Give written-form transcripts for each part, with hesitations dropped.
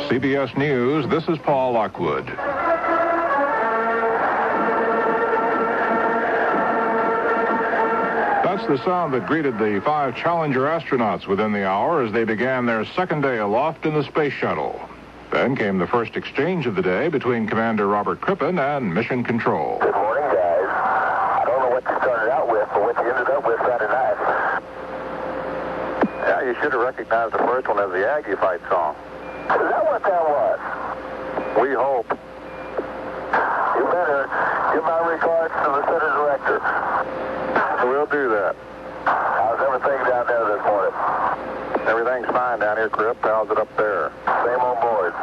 CBS News, this is Paul Lockwood. That's the sound that greeted the 5 Challenger astronauts within the hour as they began their second day aloft in the Space Shuttle. Then came the first exchange of the day between Commander Robert Crippen and Mission Control. Good morning, guys. I don't know what you started out with, but what you ended up with Saturday night. Yeah, you should have recognized the first one as the Aggie fight song. Is that what that was? We hope. You better give my regards to the center director. We'll do that. How's everything down there this morning? Everything's fine down here, Crip. How's it up there? Same on board.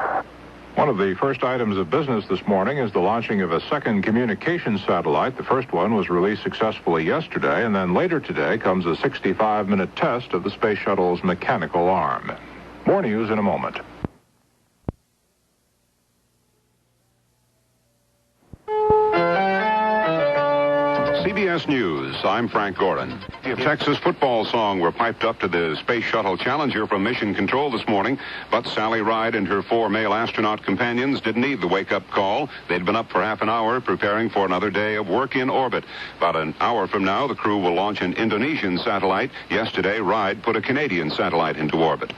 One of the first items of business this morning is the launching of a second communications satellite. The first one was released successfully yesterday, and then later today comes a 65-minute test of the Space Shuttle's mechanical arm. More news in a moment. CBS News, I'm Frank Gordon. A Texas football song were piped up to the Space Shuttle Challenger from Mission Control this morning, but Sally Ride and her 4 male astronaut companions didn't need the wake-up call. They'd been up for half an hour preparing for another day of work in orbit. About an hour from now, the crew will launch an Indonesian satellite. Yesterday, Ride put a Canadian satellite into orbit.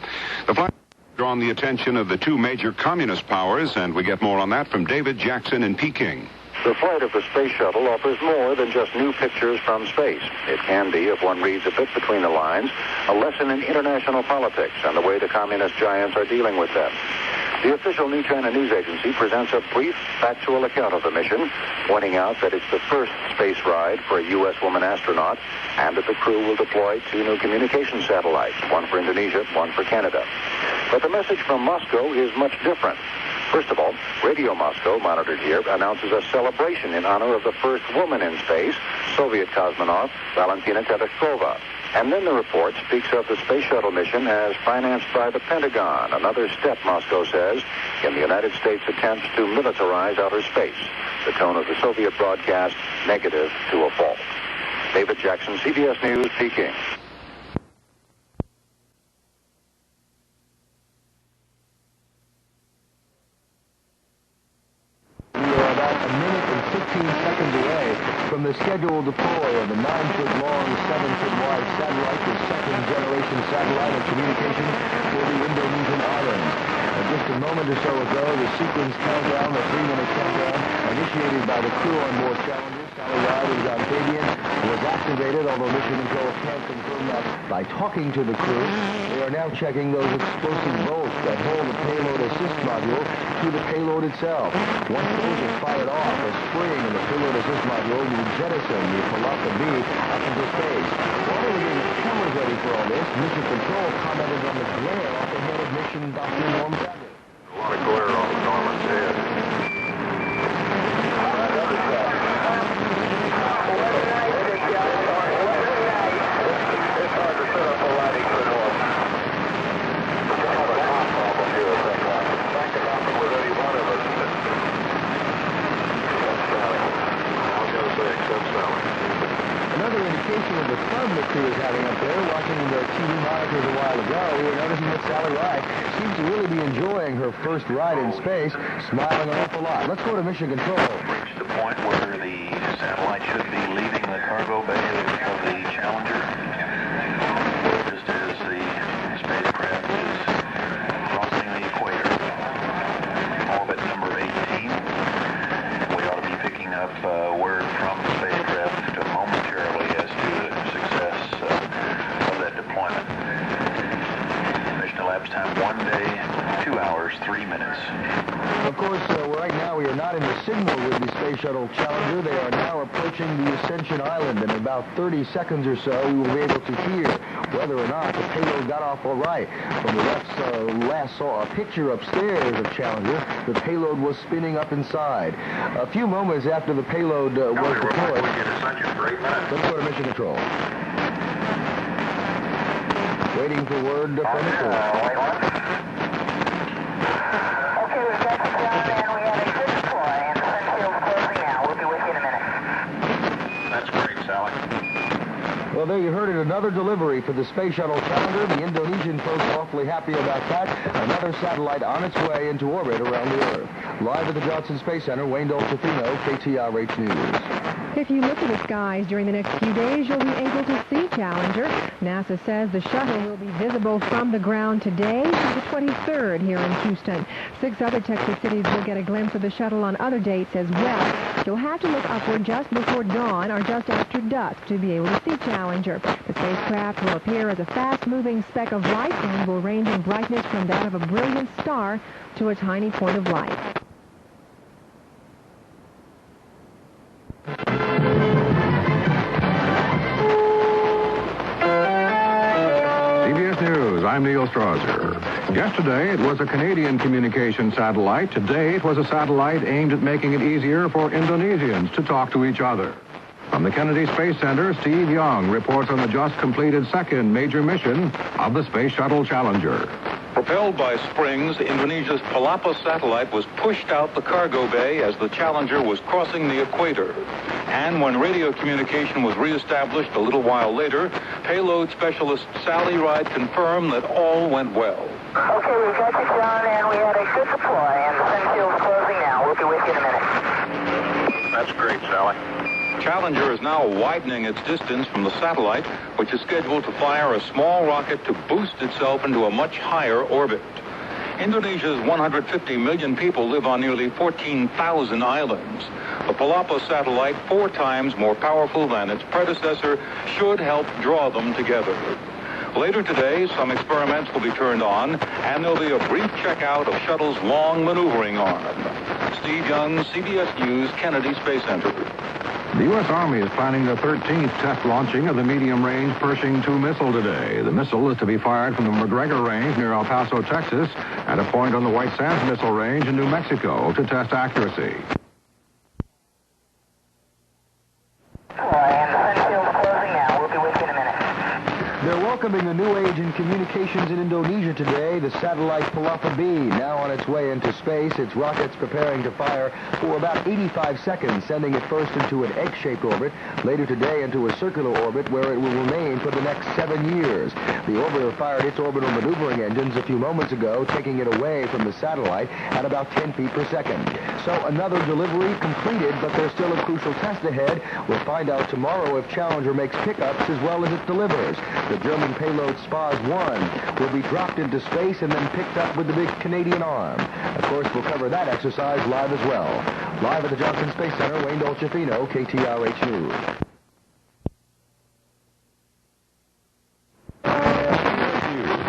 The flight drawn the attention of the 2 major communist powers, and we get more on that from David Jackson in Peking. The flight of the Space Shuttle offers more than just new pictures from space. It can be, if one reads a bit between the lines, a lesson in international politics and the way the communist giants are dealing with them. The official New China News Agency presents a brief, factual account of the mission, pointing out that it's the first space ride for a U.S. woman astronaut, and that the crew will deploy 2 new communication satellites, one for Indonesia, one for Canada. But the message from Moscow is much different. First of all, Radio Moscow, monitored here, announces a celebration in honor of the first woman in space, Soviet cosmonaut Valentina Tereshkova. And then the report speaks of the Space Shuttle mission as financed by the Pentagon, another step, Moscow says, in the United States' attempts to militarize outer space. The tone of the Soviet broadcast, negative to a fault. David Jackson, CBS News, Peking. From the scheduled deploy of the 9-foot-long, 7-foot-wide satellite, the second-generation satellite of communication for the Indonesian islands. Just a moment or so ago, the sequence countdown, the 3-minute countdown, initiated by the crew on board Challenger, Sally Ride and John Fabian, was activated, although Mission Control can't confirm that by talking to the crew. They are now checking those explosive bolts that hold the payload assist module to the payload itself. Once those are fired off, a spring in the payload assist module will jettison the Palapa B up into space. While they were getting the cameras ready for all this, Mission Control commented on the glare off the head of Mission Dr. Norm Bradley. A lot of glare off of Norman's head. Another indication of the fun the crew is having up there, watching the TV monitors a while ago, we were noticing that Sally Ride seems to really be enjoying her first ride in space, smiling an awful lot. Let's go to Mission Control. Reached the point where the satellite should be leaving the cargo bay of the Challenger, just as the spacecraft is crossing the equator. Orbit number 18. We ought to be picking up word from the spacecraft momentarily as to the success of that deployment. Mission elapsed time 1 day, 2 hours, 3 minutes. Of course, right now we are not in the signal with the Space Shuttle Challenger. They are now approaching the Ascension Island. In about 30 seconds or so, we will be able to hear whether or not the payload got off all right. From the last saw a picture upstairs of Challenger, the payload was spinning up inside. A few moments after the payload was deployed. Let's go to Mission Control. Waiting for word from the crew. Okay, we've got the sound and we have a good deploy, and the sun shield's closing now. We'll be with you in a minute. That's great, Sally. Well, there you heard it, another delivery for the Space Shuttle Challenger. The Indonesian folks awfully happy about that. Another satellite on its way into orbit around the Earth. Live at the Johnson Space Center, Wayne Dolcefino, KTRH News. If you look at the skies during the next few days, you'll be able to see Challenger. NASA says the shuttle will be visible from the ground today through the 23rd here in Houston. 6 other Texas cities will get a glimpse of the shuttle on other dates as well. You'll have to look upward just before dawn or just after dusk to be able to see Challenger. The spacecraft will appear as a fast-moving speck of light and will range in brightness from that of a brilliant star to a tiny point of light. CBS News, I'm Neil Strasser. Yesterday, it was a Canadian communication satellite. Today, it was a satellite aimed at making it easier for Indonesians to talk to each other. From the Kennedy Space Center, Steve Young reports on the just completed second major mission of the Space Shuttle Challenger. Propelled by springs, Indonesia's Palapa satellite was pushed out the cargo bay as the Challenger was crossing the equator. And when radio communication was reestablished a little while later, payload specialist Sally Ride confirmed that all went well. Okay, we've got you, John, and we had a good deploy, and the sun shield's closing now. We'll be with you in a minute. That's great, Sally. Challenger is now widening its distance from the satellite, which is scheduled to fire a small rocket to boost itself into a much higher orbit. Indonesia's 150 million people live on nearly 14,000 islands. The Palapa satellite, 4 times more powerful than its predecessor, should help draw them together. Later today, some experiments will be turned on, and there'll be a brief checkout of Shuttle's long maneuvering arm. Steve Young, CBS News, Kennedy Space Center. The U.S. Army is planning the 13th test launching of the medium-range Pershing 2 missile today. The missile is to be fired from the McGregor Range near El Paso, Texas, at a point on the White Sands Missile Range in New Mexico to test accuracy. And the sun shield's closing now. We'll be with you in a minute. They're welcoming a new age in communications in Indonesia today. The satellite Palapa B, now on its way into space. Its rockets preparing to fire for about 85 seconds, sending it first into an egg-shaped orbit, later today into a circular orbit where it will remain for the next 7 years. The orbiter fired its orbital maneuvering engines a few moments ago, taking it away from the satellite at about 10 feet per second. So another delivery completed, but there's still a crucial test ahead. We'll find out tomorrow if Challenger makes pickups as well as it delivers. The German payload SPAS-1 will be dropped into space and then picked up with the big Canadian arm. Of course, we'll cover that exercise live as well. Live at the Johnson Space Center, Wayne Dolcefino, KTRH News.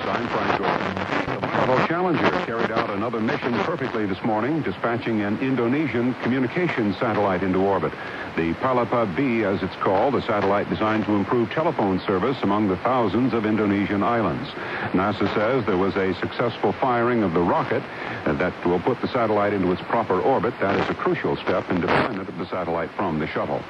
I'm Frank Gordon. The Shuttle Challenger carried out another mission perfectly this morning, dispatching an Indonesian communications satellite into orbit. The Palapa B, as it's called, a satellite designed to improve telephone service among the thousands of Indonesian islands. NASA says there was a successful firing of the rocket that will put the satellite into its proper orbit. That is a crucial step in deployment of the satellite from the shuttle.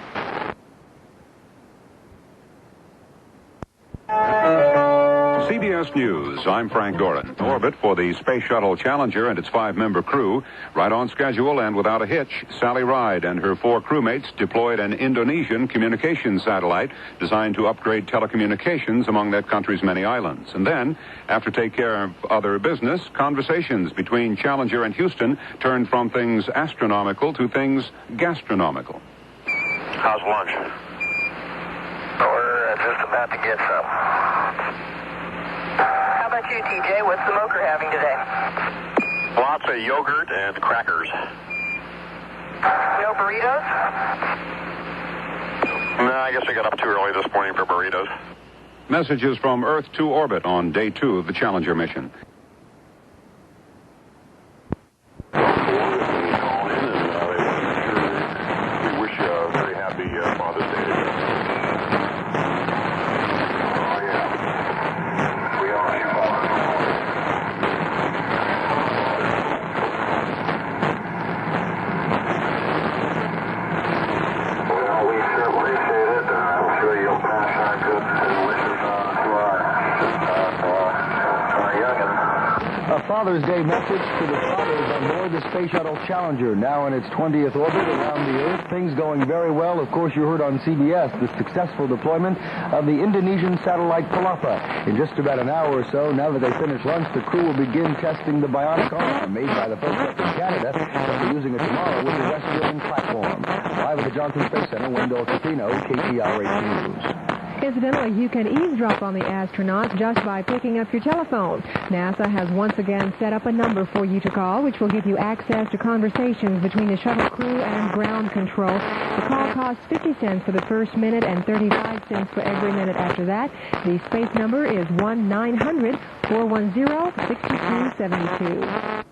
CBS News, I'm Frank Gorin. Orbit for the Space Shuttle Challenger and its 5-member crew. Right on schedule and without a hitch, Sally Ride and her 4 crewmates deployed an Indonesian communications satellite designed to upgrade telecommunications among that country's many islands. And then, after take care of other business, conversations between Challenger and Houston turned from things astronomical to things gastronomical. How's lunch? We're just about to get some. How about you, TJ? What's the moker having today? Lots of yogurt and crackers. No burritos? No, I guess I got up too early this morning for burritos. Messages from Earth to orbit on day 2 of the Challenger mission. We wish you a very happy Father's Day. Youngin. A Father's Day message to the fathers on board the Space Shuttle Challenger, now in its 20th orbit around the Earth. Things going very well. Of course, you heard on CBS the successful deployment of the Indonesian satellite Palapa. In just about an hour or so, now that they finish lunch, the crew will begin testing the bionic arm made by the folks up in Canada. They'll be using it tomorrow with the West platform. Live at the Johnson Space Center, Wendell Capino, KTRH News. Incidentally, you can eavesdrop on the astronauts just by picking up your telephone. NASA has once again set up a number for you to call, which will give you access to conversations between the shuttle crew and ground control. The call costs 50 cents for the first minute and 35 cents for every minute after that. The space number is 1-900-410-6272.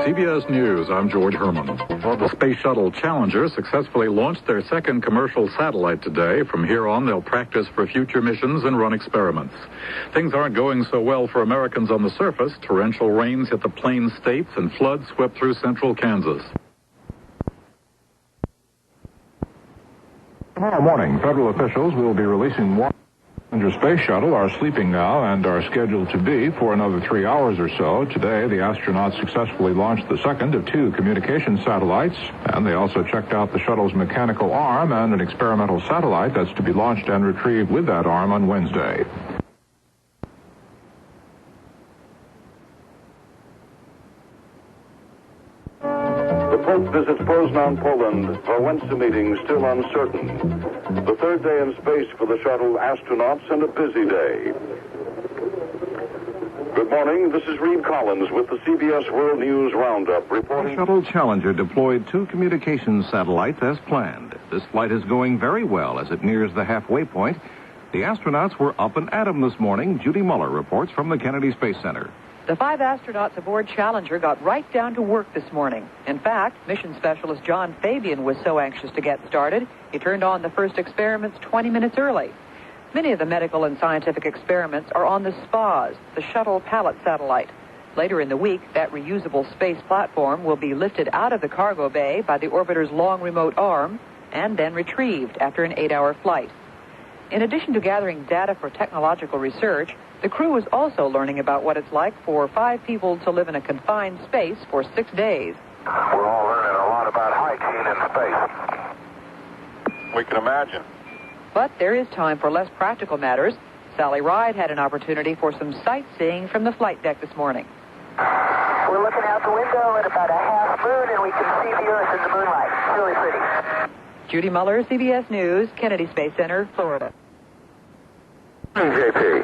CBS News, I'm George Herman. Well, the Space Shuttle Challenger successfully launched their second commercial satellite today. From here on, they'll practice for future missions and run experiments. Things aren't going so well for Americans on the surface. Torrential rains hit the Plain States and floods swept through central Kansas. Tomorrow morning, federal officials will be releasing water. Space Shuttle are sleeping now and are scheduled to be for another 3 hours or so. Today, the astronauts successfully launched the second of 2 communication satellites, and they also checked out the shuttle's mechanical arm and an experimental satellite that's to be launched and retrieved with that arm on Wednesday. The Pope visits Poznan, Poland, for Wednesday meetings still uncertain. The third day in space for the shuttle astronauts and a busy day. Good morning, this is Reed Collins with the CBS World News Roundup reporting. The Shuttle Challenger deployed 2 communications satellites as planned. This flight is going very well as it nears the halfway point. The astronauts were up and at 'em this morning. Judy Muller reports from the Kennedy Space Center. The 5 astronauts aboard Challenger got right down to work this morning. In fact, mission specialist John Fabian was so anxious to get started, he turned on the first experiments 20 minutes early. Many of the medical and scientific experiments are on the SPAS, the Shuttle Pallet Satellite. Later in the week, that reusable space platform will be lifted out of the cargo bay by the orbiter's long remote arm and then retrieved after an 8-hour flight. In addition to gathering data for technological research, the crew is also learning about what it's like for 5 people to live in a confined space for 6 days. We're all learning a lot about hygiene in space. We can imagine. But there is time for less practical matters. Sally Ride had an opportunity for some sightseeing from the flight deck this morning. We're looking out the window at about a half moon, and we can see the Earth in the moonlight. It's really pretty. Judy Muller, CBS News, Kennedy Space Center, Florida. JP.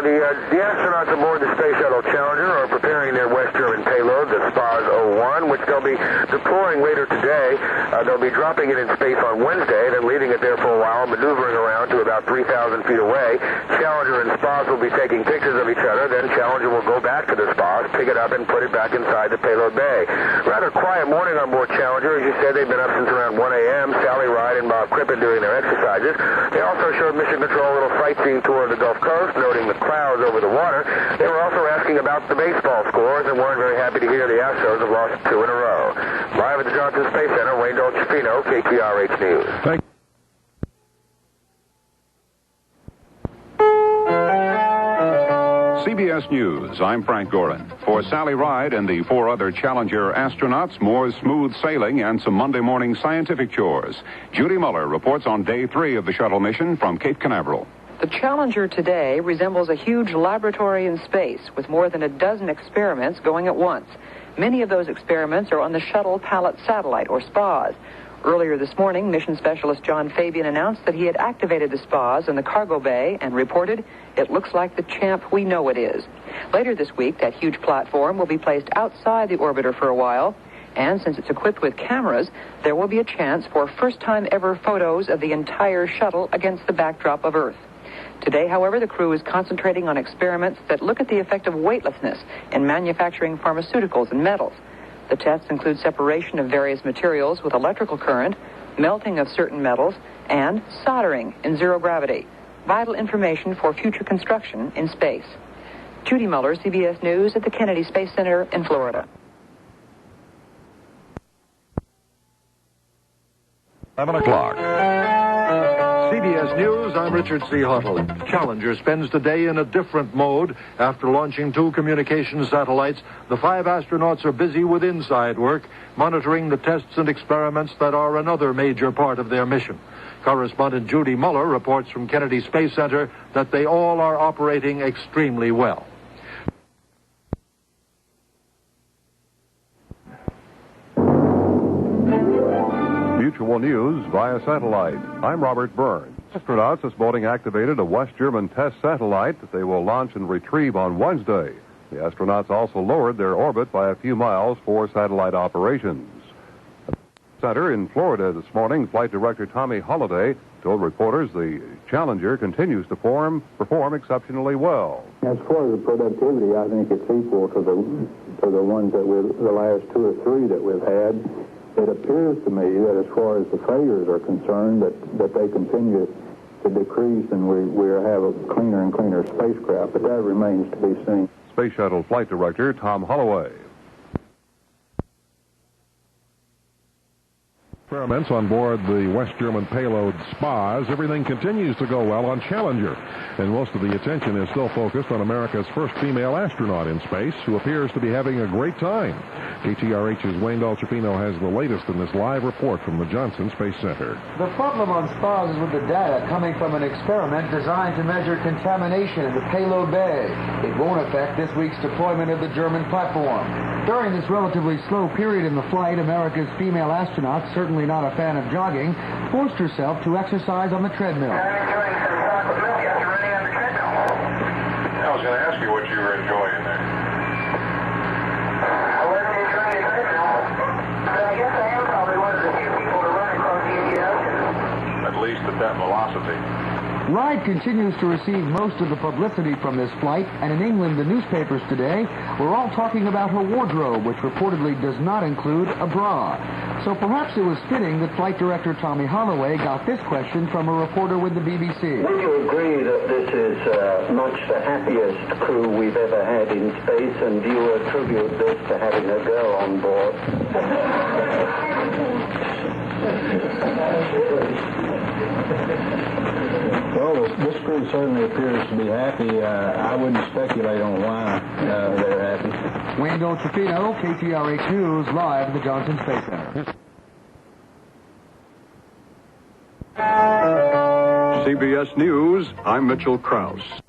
The astronauts aboard the Space Shuttle Challenger are preparing their West German payload, the SPAS-01, which they'll be deploying later today. They'll be dropping it in space on Wednesday, then leaving it there for a while, maneuvering around to about 3,000 feet away. Challenger and SPAS will be taking pictures of each other, then Challenger will go back to the SPAS, pick it up, and put it back inside the payload bay. Rather quiet morning on board Challenger. As you said, they've been up since around 1 a.m. Sally Ride and Bob Crippen doing their exercises. They also showed Mission Control a little sightseeing tour of the Gulf Coast, noting the clouds over the water. They were also asking about the baseball scores and weren't very happy to hear the Astros have lost 2 in a row. Live at the Johnson Space Center, Wayne Dolcefino, KTRH News. Thank you. CBS News, I'm Frank Gorin. For Sally Ride and the 4 other Challenger astronauts, more smooth sailing and some Monday morning scientific chores. Judy Muller reports on day 3 of the shuttle mission from Cape Canaveral. The Challenger today resembles a huge laboratory in space with more than a dozen experiments going at once. Many of those experiments are on the Shuttle Pallet Satellite, or SPAS. Earlier this morning, mission specialist John Fabian announced that he had activated the SPAS in the cargo bay and reported, "It looks like the champ we know it is." Later this week, that huge platform will be placed outside the orbiter for a while, and since it's equipped with cameras, there will be a chance for first-time ever photos of the entire shuttle against the backdrop of Earth. Today, however, the crew is concentrating on experiments that look at the effect of weightlessness in manufacturing pharmaceuticals and metals. The tests include separation of various materials with electrical current, melting of certain metals, and soldering in zero gravity. Vital information for future construction in space. Judy Muller, CBS News at the Kennedy Space Center in Florida. 7 o'clock. CBS CBS News, I'm Richard C. Huttle. Challenger spends today in a different mode. After launching 2 communication satellites, the 5 astronauts are busy with inside work, monitoring the tests and experiments that are another major part of their mission. Correspondent Judy Muller reports from Kennedy Space Center that they all are operating extremely well. Mutual News via satellite. I'm Robert Burns. Astronauts this morning activated a West German test satellite that they will launch and retrieve on Wednesday. The astronauts also lowered their orbit by a few miles for satellite operations. At the center in Florida this morning, Flight Director Tommy Holliday told reporters the Challenger continues to perform exceptionally well. As far as the productivity, I think it's equal to the ones that the last 2 or 3 that we've had. It appears to me that as far as the failures are concerned, that they continue to decrease and we have a cleaner and cleaner spacecraft, but that remains to be seen. Space Shuttle Flight Director Tom Holloway. Experiments on board the West German payload SPAs. Everything continues to go well on Challenger, and most of the attention is still focused on America's first female astronaut in space, who appears to be having a great time. KTRH's Wayne Daltrafino has the latest in this live report from the Johnson Space Center. The problem on SPAs is with the data coming from an experiment designed to measure contamination in the payload bay. It won't affect this week's deployment of the German platform. During this relatively slow period in the flight, America's female astronaut, certainly not a fan of jogging, forced herself to exercise on the treadmill. I was going to ask you what you were enjoying there. I wasn't enjoying the treadmill, but I guess I am probably one of the few people to run across the Indian Ocean. At least at that velocity. Ride continues to receive most of the publicity from this flight, and in England, the newspapers today were all talking about her wardrobe, which reportedly does not include a bra. So perhaps it was fitting that Flight Director Tommy Holloway got this question from a reporter with the BBC. Would you agree that this is much the happiest crew we've ever had in space, and do you attribute this to having a girl on board? Well, this crew certainly appears to be happy. I wouldn't speculate on why they're happy. Wayne Daltrafino, KTRH News, live at the Johnson Space Center. CBS News, I'm Mitchell Krause.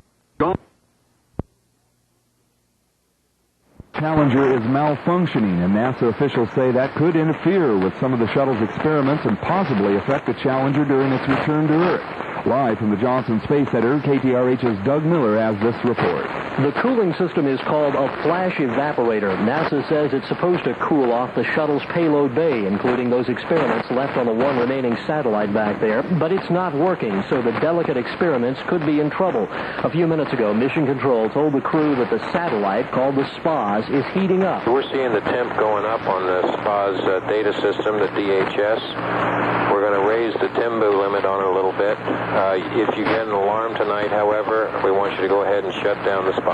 Challenger is malfunctioning, and NASA officials say that could interfere with some of the shuttle's experiments and possibly affect the Challenger during its return to Earth. Live from the Johnson Space Center, KTRH's Doug Miller has this report. The cooling system is called a flash evaporator. NASA says it's supposed to cool off the shuttle's payload bay, including those experiments left on the one remaining satellite back there. But it's not working, so the delicate experiments could be in trouble. A few minutes ago, Mission Control told the crew that the satellite, called the SPAs, is heating up. We're seeing the temp going up on the SPAs data system, the DHS. We're going to raise the TAMU limit on it a little bit. If you get an alarm tonight, however, we want you to go ahead and shut down the SPAs.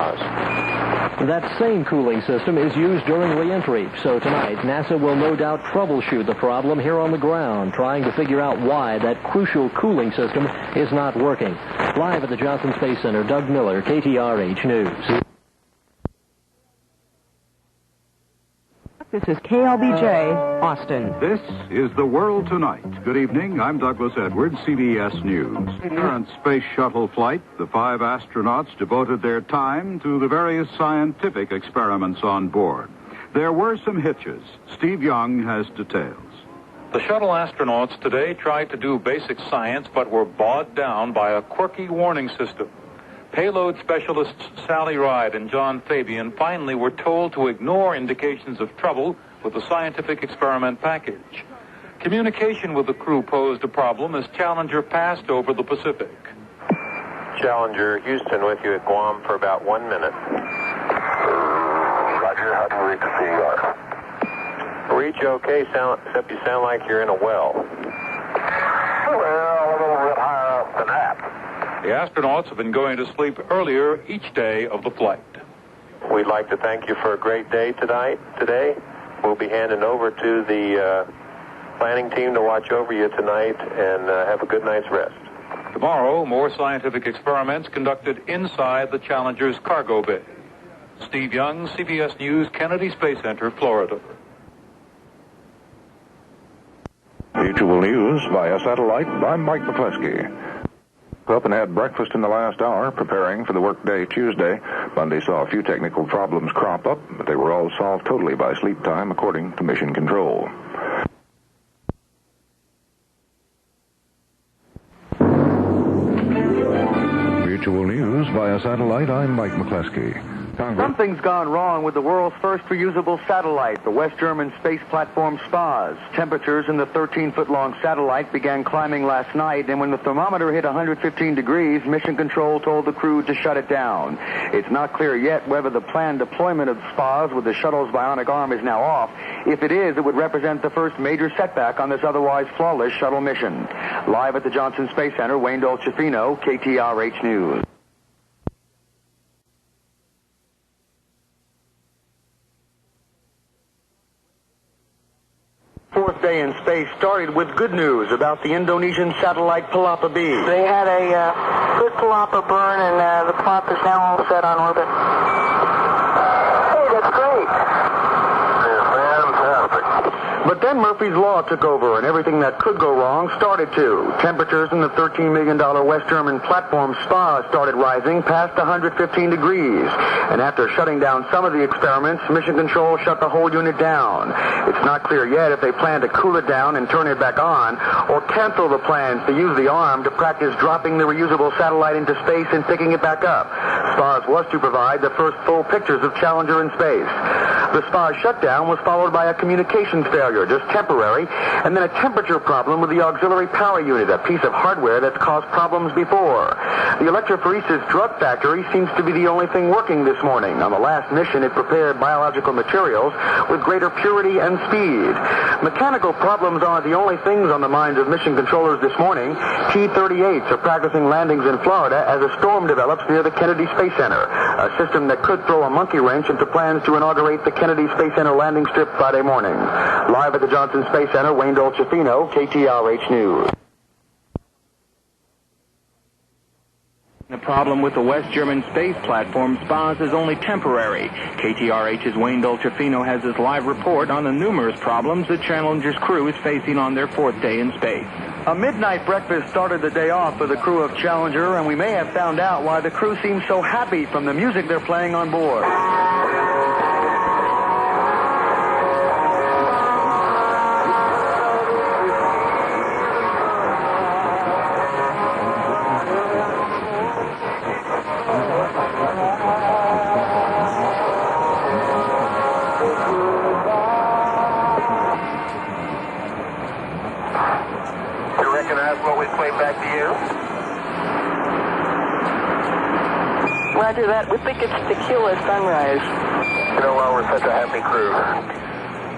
That same cooling system is used during re-entry, so tonight NASA will no doubt troubleshoot the problem here on the ground, trying to figure out why that crucial cooling system is not working. Live at the Johnson Space Center, Doug Miller, KTRH News. This is KLBJ, Austin. This is The World Tonight. Good evening. I'm Douglas Edwards, CBS News. Current Space Shuttle flight, the 5 astronauts devoted their time to the various scientific experiments on board. There were some hitches. Steve Young has details. The shuttle astronauts today tried to do basic science, but were bogged down by a quirky warning system. Payload specialists Sally Ride and John Fabian finally were told to ignore indications of trouble with the scientific experiment package. Communication with the crew posed a problem as Challenger passed over the Pacific. Challenger, Houston with you at Guam for about 1 minute. Roger, how do you reach the CDR? Reach okay, except you sound like you're in a well. Well, a little bit higher up than that. The astronauts have been going to sleep earlier each day of the flight. We'd like to thank you for a great day today. We'll be handing over to the planning team to watch over you tonight, and have a good night's rest. Tomorrow, more scientific experiments conducted inside the Challenger's cargo bay. Steve Young, CBS News, Kennedy Space Center, Florida. Mutual News via satellite. I'm Mike McCleskey. Up and had breakfast in the last hour, preparing for the workday Tuesday. Monday saw a few technical problems crop up, but they were all solved totally by sleep time, according to Mission Control. Mutual News via satellite. I'm Mike McCleskey. Something's gone wrong with the world's first reusable satellite, the West German space platform SPAS. Temperatures in the 13-foot-long satellite began climbing last night, and when the thermometer hit 115 degrees, Mission Control told the crew to shut it down. It's not clear yet whether the planned deployment of SPAS with the shuttle's bionic arm is now off. If it is, it would represent the first major setback on this otherwise flawless shuttle mission. Live at the Johnson Space Center, Wayne Dolcefino, KTRH News. Fourth day in space started with good news about the Indonesian satellite Palapa B. They had a good Palapa burn, and the Palapa is now all set on orbit. Hey, that's great. But then Murphy's Law took over, and everything that could go wrong started to. Temperatures in the $13 million West German platform SPA started rising past 115 degrees. And after shutting down some of the experiments, Mission Control shut the whole unit down. It's not clear yet if they plan to cool it down and turn it back on, or cancel the plans to use the arm to practice dropping the reusable satellite into space and picking it back up. SPAS was to provide the first full pictures of Challenger in space. The SPAS shutdown was followed by a communications failure, just temporary, and then a temperature problem with the auxiliary power unit, a piece of hardware that's caused problems before. The electrophoresis drug factory seems to be the only thing working this morning. On the last mission, it prepared biological materials with greater purity and speed. Mechanical problems aren't the only things on the minds of mission controllers this morning. T-38s are practicing landings in Florida as a storm develops near the Kennedy Space Center, a system that could throw a monkey wrench into plans to inaugurate the Kennedy Space Center landing strip Friday morning. Live at the Johnson Space Center, Wayne Dolcefino, KTRH News. The problem with the West German space platform SPAS is only temporary. KTRH's Wayne Dolcefino has his live report on the numerous problems the Challenger's crew is facing on their fourth day in space. A midnight breakfast started the day off for the crew of Challenger, and we may have found out why the crew seems so happy from the music they're playing on board. Roger that. We think it's Tequila Sunrise. You know, well, we're such a happy crew.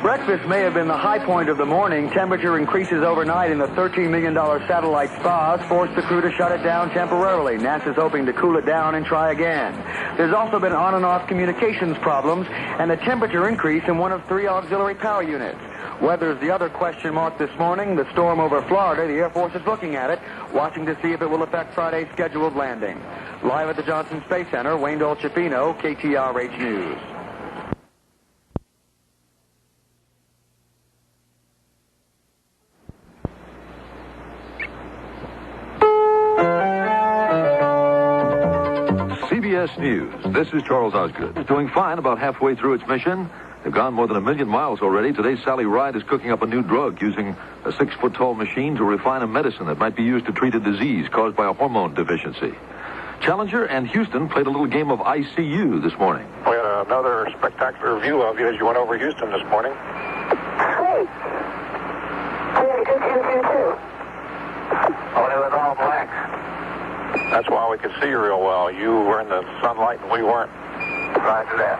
Breakfast may have been the high point of the morning. Temperature increases overnight in the $13 million satellite SPAS, forced the crew to shut it down temporarily. NASA's hoping to cool it down and try again. There's also been on and off communications problems and a temperature increase in one of 3 auxiliary power units. Weather's the other question mark this morning. The storm over Florida, the Air Force is looking at it, watching to see if it will affect Friday's scheduled landing. Live at the Johnson Space Center, Wayne Dolcefino, KTRH News. CBS News. This is Charles Osgood. It's doing fine, about halfway through its mission. They've gone more than 1 million miles already. Today, Sally Ride is cooking up a new drug using a 6-foot-tall machine to refine a medicine that might be used to treat a disease caused by a hormone deficiency. Challenger and Houston played a little game of ICU this morning. We had another spectacular view of you as you went over Houston this morning. Great. We had a good view too. Oh, it was all black. That's why we could see you real well. You were in the sunlight and we weren't. Roger that.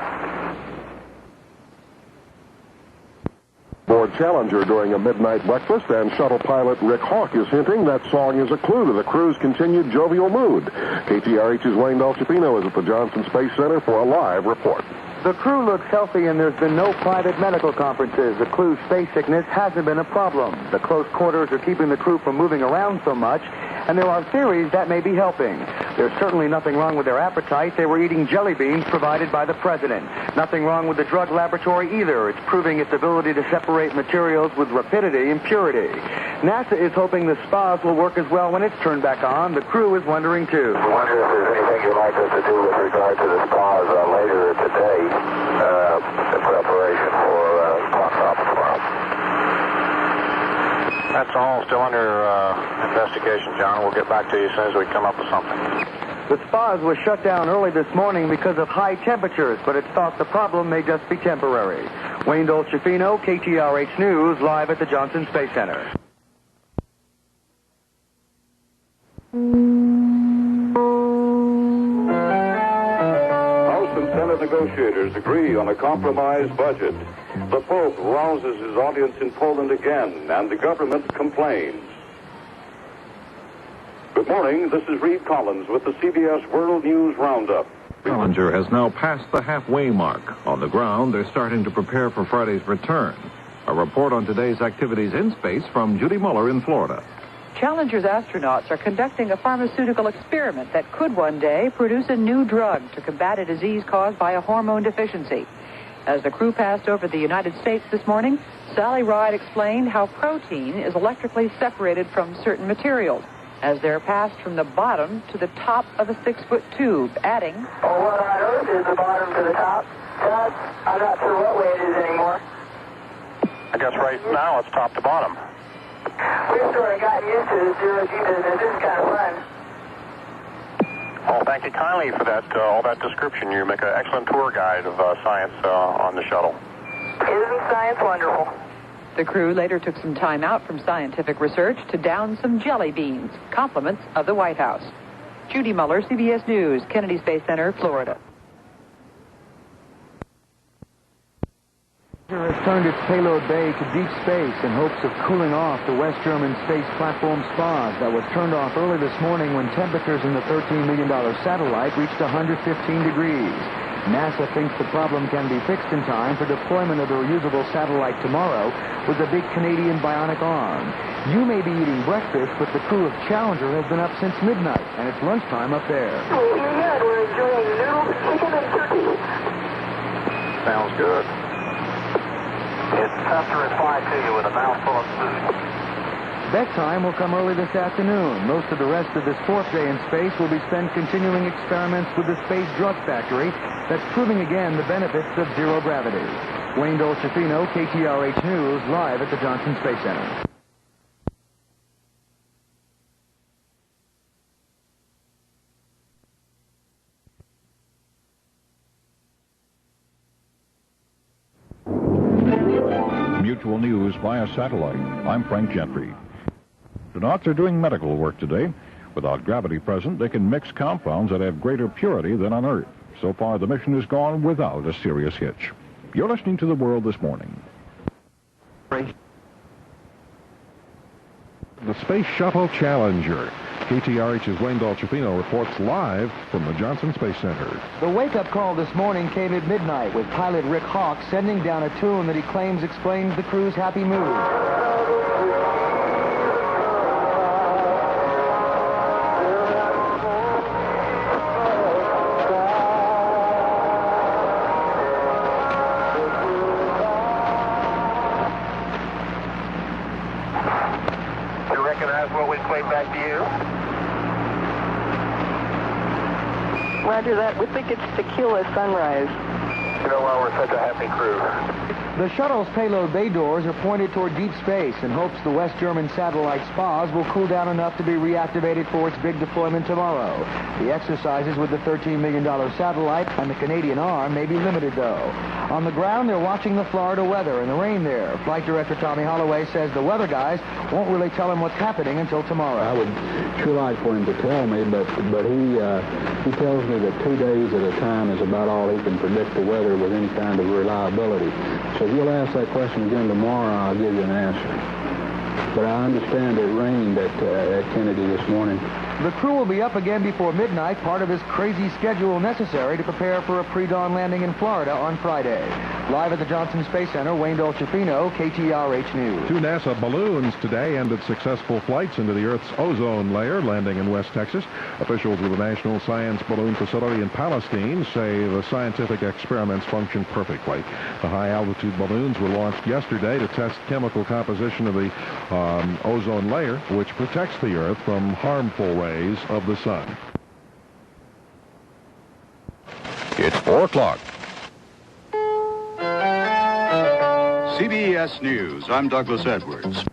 Aboard Challenger during a midnight breakfast, and shuttle pilot Rick Hawk is hinting that song is a clue to the crew's continued jovial mood. KTRH's Wayne Dolcefino is at the Johnson Space Center for a live report. The crew looks healthy, and there's been no private medical conferences. The crew's space sickness hasn't been a problem. The close quarters are keeping the crew from moving around so much, and there are theories that may be helping. There's certainly nothing wrong with their appetite. They were eating jelly beans provided by the president. Nothing wrong with the drug laboratory either. It's proving its ability to separate materials with rapidity and purity. NASA is hoping the spas will work as well when it's turned back on. The crew is wondering, too. I wonder if there's anything you'd like us to do with regard to the spas later today in preparation for clock off tomorrow. That's all still under investigation, John. We'll get back to you as soon as we come up with something. The spas were shut down early this morning because of high temperatures, but it's thought the problem may just be temporary. Wayne Dolcefino, KTRH News, live at the Johnson Space Center. House and Senate negotiators agree on a compromise budget. The Pope rouses his audience in Poland again, and the government complains. Good morning, this is Reed Collins with the CBS World News Roundup. Challenger has now passed the halfway mark. On the ground, they're starting to prepare for Friday's return. A report on today's activities in space from Judy Muller in Florida. Challenger's astronauts are conducting a pharmaceutical experiment that could one day produce a new drug to combat a disease caused by a hormone deficiency. As the crew passed over the United States this morning, Sally Ride explained how protein is electrically separated from certain materials as they're passed from the bottom to the top of a 6-foot tube, adding, Well, what on earth is the bottom to the top? Doug, I'm not sure what way it is anymore. I guess right now it's top to bottom. We've sort of gotten used to this zero-G business. This is kind of fun. Well, thank you kindly for that, all that description. You make an excellent tour guide of science on the shuttle. Isn't science wonderful? The crew later took some time out from scientific research to down some jelly beans, compliments of the White House. Judy Muller, CBS News, Kennedy Space Center, Florida. Has turned its payload bay to deep space in hopes of cooling off the West German space platform spas that was turned off early this morning when temperatures in the $13 million satellite reached 115 degrees. NASA thinks the problem can be fixed in time for deployment of the reusable satellite tomorrow with a big Canadian bionic arm. You may be eating breakfast, but the crew of Challenger has been up since midnight, and it's lunchtime up there. Well, here yet, we're enjoying noodles, chicken, and turkey. Sounds good. It's tough to reply to you with a mouthful of food. Bedtime will come early this afternoon. Most of the rest of this fourth day in space will be spent continuing experiments with the space drug factory that's proving again the benefits of zero gravity. Wayne Dolcefino, KTRH News, live at the Johnson Space Center. Mutual News via satellite. I'm Frank Gentry. Astronauts are doing medical work today. Without gravity present, they can mix compounds that have greater purity than on Earth. So far, the mission has gone without a serious hitch. You're listening to The World This Morning. The Space Shuttle Challenger. KTRH's Wayne Dolcefino reports live from the Johnson Space Center. The wake-up call this morning came at midnight with pilot Rick Hawk sending down a tune that he claims explains the crew's happy mood. You recognize what we played back to you? Roger that. We think it's Tequila Sunrise. You know why we're such a happy crew? The shuttle's payload bay doors are pointed toward deep space in hopes the West German satellite spas will cool down enough to be reactivated for its big deployment tomorrow. The exercises with the $13 million satellite and the Canadian arm may be limited, though. On the ground, they're watching the Florida weather and the rain there. Flight Director Tommy Holloway says the weather guys won't really tell him what's happening until tomorrow. I would sure like for him to tell me, but he tells me that 2 days at a time is about all he can predict the weather with any kind of reliability. So if you'll ask that question again tomorrow, I'll give you an answer. but I understand it rained at Kennedy this morning. The crew will be up again before midnight, part of his crazy schedule necessary to prepare for a pre-dawn landing in Florida on Friday. Live at the Johnson Space Center, Wayne Dolcifino, KTRH News. 2 NASA balloons today ended successful flights into the Earth's ozone layer, landing in West Texas. Officials with the National Science Balloon Facility in Palestine say the scientific experiments functioned perfectly. The high-altitude balloons were launched yesterday to test chemical composition of the ozone layer, which protects the Earth from harmful rays of the sun. It's 4 o'clock. CBS News, I'm Douglas Edwards.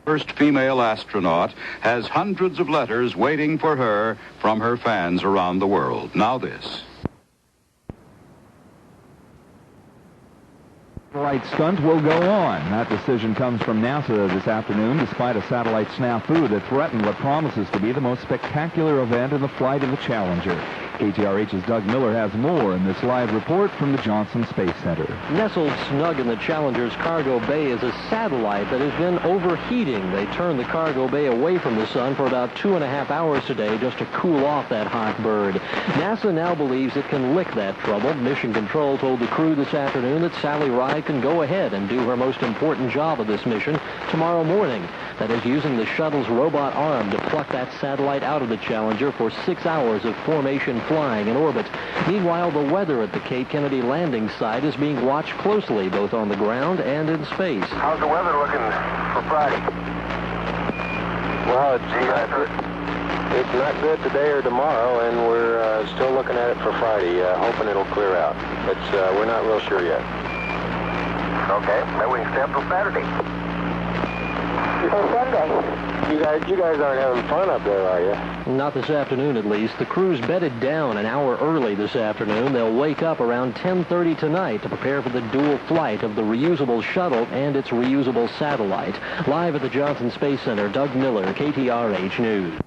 First female astronaut has hundreds of letters waiting for her from her fans around the world. Now this. Satellite stunt will go on. That decision comes from NASA this afternoon, despite a satellite snafu that threatened what promises to be the most spectacular event in the flight of the Challenger. KTRH's Doug Miller has more in this live report from the Johnson Space Center. Nestled snug in the Challenger's cargo bay is a satellite that has been overheating. They turned the cargo bay away from the sun for about 2.5 hours today just to cool off that hot bird. NASA now believes it can lick that trouble. Mission Control told the crew this afternoon that Sally Ride can go ahead and do her most important job of this mission tomorrow morning. That is using the shuttle's robot arm to pluck that satellite out of the Challenger for 6 hours of formation flying in orbit. Meanwhile, the weather at the Cape Kennedy landing site is being watched closely, both on the ground and in space. How's the weather looking for Friday? Well, it's not good today or tomorrow, and we're still looking at it for Friday, hoping it'll clear out. But we're not real sure yet. Okay, maybe we can stay up till Saturday. Or Sunday. You guys aren't having fun up there, are you? Not this afternoon, at least. The crew's bedded down an hour early this afternoon. They'll wake up around 10:30 tonight to prepare for the dual flight of the reusable shuttle and its reusable satellite. Live at the Johnson Space Center, Doug Miller, KTRH News.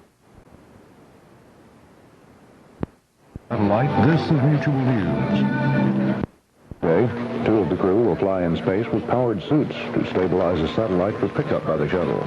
This is Mutual News. Today, 2 of the crew will fly in space with powered suits to stabilize the satellite for pickup by the shuttle.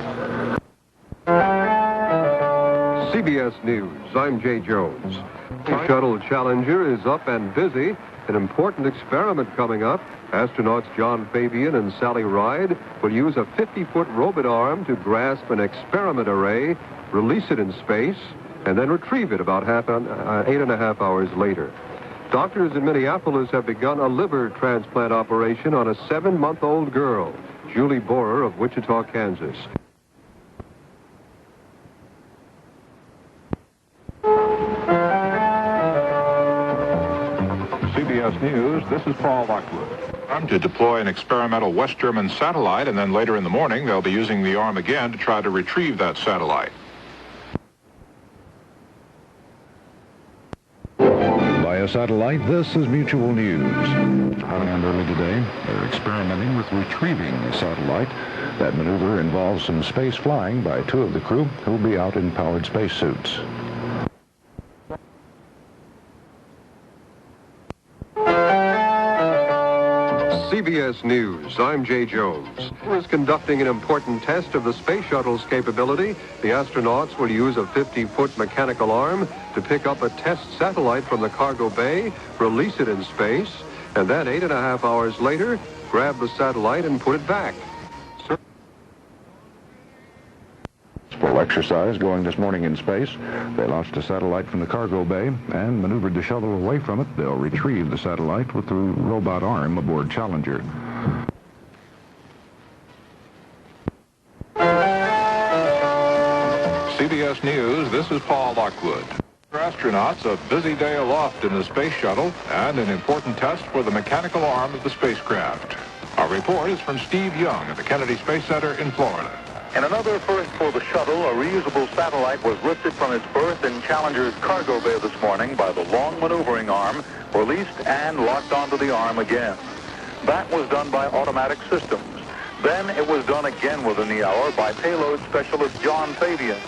CBS News, I'm Jay Jones. The Shuttle Challenger is up and busy. An important experiment coming up. Astronauts John Fabian and Sally Ride will use a 50-foot robot arm to grasp an experiment array, release it in space, and then retrieve it about 8.5 hours later. Doctors in Minneapolis have begun a liver transplant operation on a 7-month-old girl, Julie Borer of Wichita, Kansas. CBS News, this is Paul Lockwood. To deploy an experimental West German satellite, and then later in the morning, they'll be using the arm again to try to retrieve that satellite. Via satellite, this is Mutual News. And early today, they're experimenting with retrieving the satellite. That maneuver involves some space flying by 2 of the crew who will be out in powered spacesuits. CBS News, I'm Jay Jones. Is conducting an important test of the Space Shuttle's capability. The astronauts will use a 50-foot mechanical arm to pick up a test satellite from the cargo bay, release it in space, and then 8.5 hours later, grab the satellite and put it back. Full exercise going this morning in space. They launched a satellite from the cargo bay and maneuvered the shuttle away from it. They'll retrieve the satellite with the robot arm aboard Challenger. CBS News, this is Paul Lockwood. Astronauts, a busy day aloft in the Space Shuttle and an important test for the mechanical arm of the spacecraft. Our report is from Steve Young at the Kennedy Space Center in Florida. In another first for the shuttle, a reusable satellite was lifted from its berth in Challenger's cargo bay this morning by the long maneuvering arm, released and locked onto the arm again. That was done by automatic systems. Then it was done again within the hour by payload specialist John Fabian.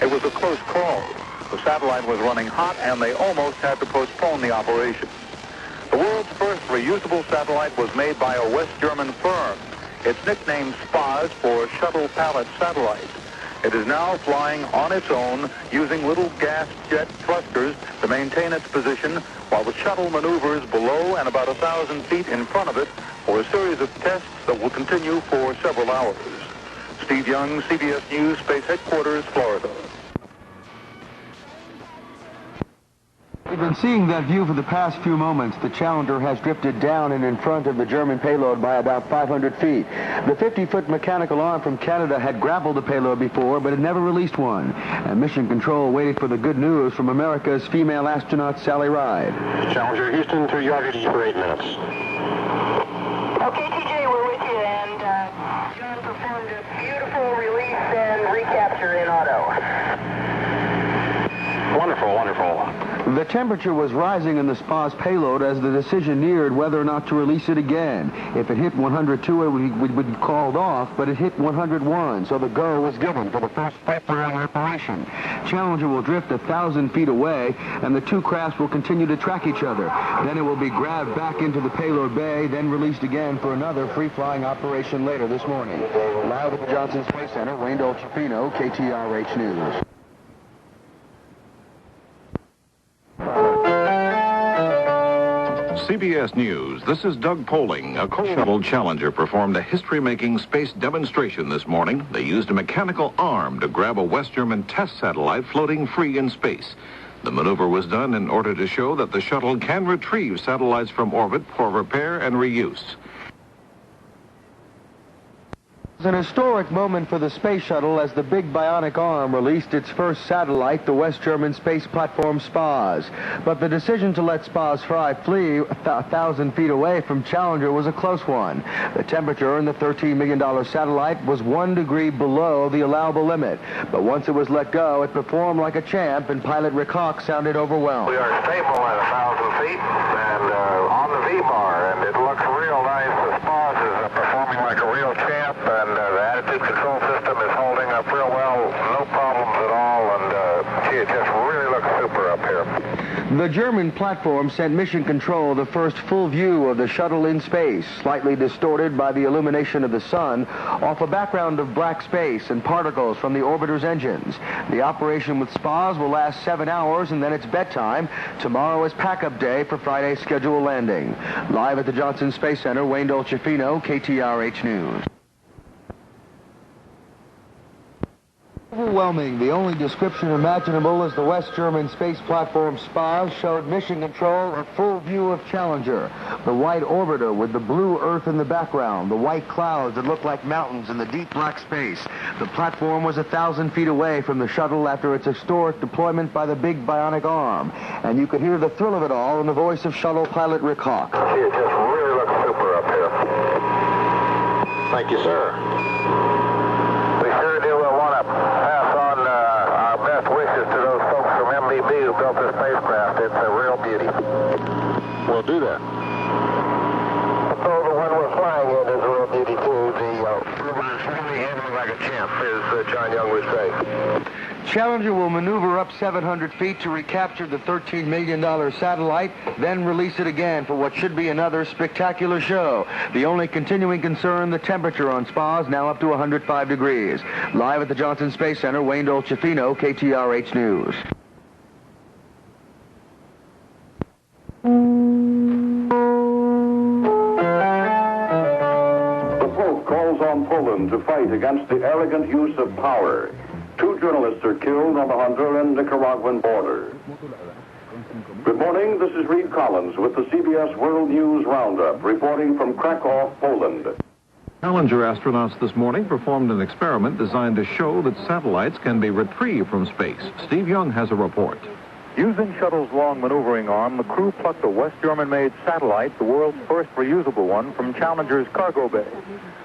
It was a close call. The satellite was running hot and they almost had to postpone the operation. The world's first reusable satellite was made by a West German firm. It's nicknamed SPAS for Shuttle Pallet Satellite. It is now flying on its own using little gas jet thrusters to maintain its position while the shuttle maneuvers below and about 1,000 feet in front of it for a series of tests that will continue for several hours. Steve Young, CBS News, Space Headquarters, Florida. We've been seeing that view for the past few moments. The Challenger has drifted down and in front of the German payload by about 500 feet. The 50-foot mechanical arm from Canada had grappled the payload before, but had never released one. And Mission Control waited for the good news from America's female astronaut, Sally Ride. Challenger Houston to yardage for 8 minutes. Okay, TJ, we're with you, and John performed a beautiful release and recapture in auto. Wonderful, wonderful. The temperature was rising in the SPA's payload as the decision neared whether or not to release it again. If it hit 102, it would be called off, but it hit 101, so the go was given for the first flight-around operation. Challenger will drift 1,000 feet away, and the two crafts will continue to track each other. Then it will be grabbed back into the payload bay, then released again for another free-flying operation later this morning. Live at the Johnson Space Center, Wayne Dolcifino, KTRH News. CBS News, this is Doug Poling. A shuttle Challenger performed a history-making space demonstration this morning. They used a mechanical arm to grab a West German test satellite floating free in space. The maneuver was done in order to show that the shuttle can retrieve satellites from orbit for repair and reuse. It was an historic moment for the Space Shuttle as the big bionic arm released its first satellite, the West German space platform SPAS. But the decision to let SPAS flee 1,000 feet away from Challenger was a close one. The temperature in the $13 million satellite was 1 degree below the allowable limit. But once it was let go, it performed like a champ, and pilot Rick Hawk sounded overwhelmed. We are stable at 1,000 feet and on the V-bar, and it looks real nice. The SPAS is performing like a real champ, and the attitude control system is holding up real well. No problems at all, and gee, it just really looks super up here. The German platform sent Mission Control the first full view of the shuttle in space, slightly distorted by the illumination of the sun, off a background of black space and particles from the orbiter's engines. The operation with SPAS will last 7 hours, and then it's bedtime. Tomorrow is pack-up day for Friday's scheduled landing. Live at the Johnson Space Center, Wayne Dolcifino, KTRH News. Overwhelming. The only description imaginable as the West German space platform SPAS showed Mission Control a full view of Challenger. The white orbiter with the blue Earth in the background, the white clouds that look like mountains in the deep black space. The platform was 1,000 feet away from the shuttle after its historic deployment by the big bionic arm. And you could hear the thrill of it all in the voice of shuttle pilot Rick Hawk. It just really looks super up here. Thank you, sir. We sure do want to pass on our best wishes to those folks from MBB who built this spacecraft. It's a real beauty. We'll do that. So the one we're flying in is a real beauty, too. The rover is really handling like a champ, as John Young would say. Challenger will maneuver up 700 feet to recapture the $13 million satellite, then release it again for what should be another spectacular show. The only continuing concern, the temperature on SPAS, now up to 105 degrees. Live at the Johnson Space Center, Wayne Dolcifino, KTRH News. The Pope calls on Poland to fight against the arrogant use of power. 2 journalists are killed on the Honduran-Nicaraguan border. Good morning, this is Reed Collins with the CBS World News Roundup, reporting from Krakow, Poland. Challenger astronauts this morning performed an experiment designed to show that satellites can be retrieved from space. Steve Young has a report. Using shuttle's long maneuvering arm, the crew plucked a West German-made satellite, the world's first reusable one, from Challenger's cargo bay.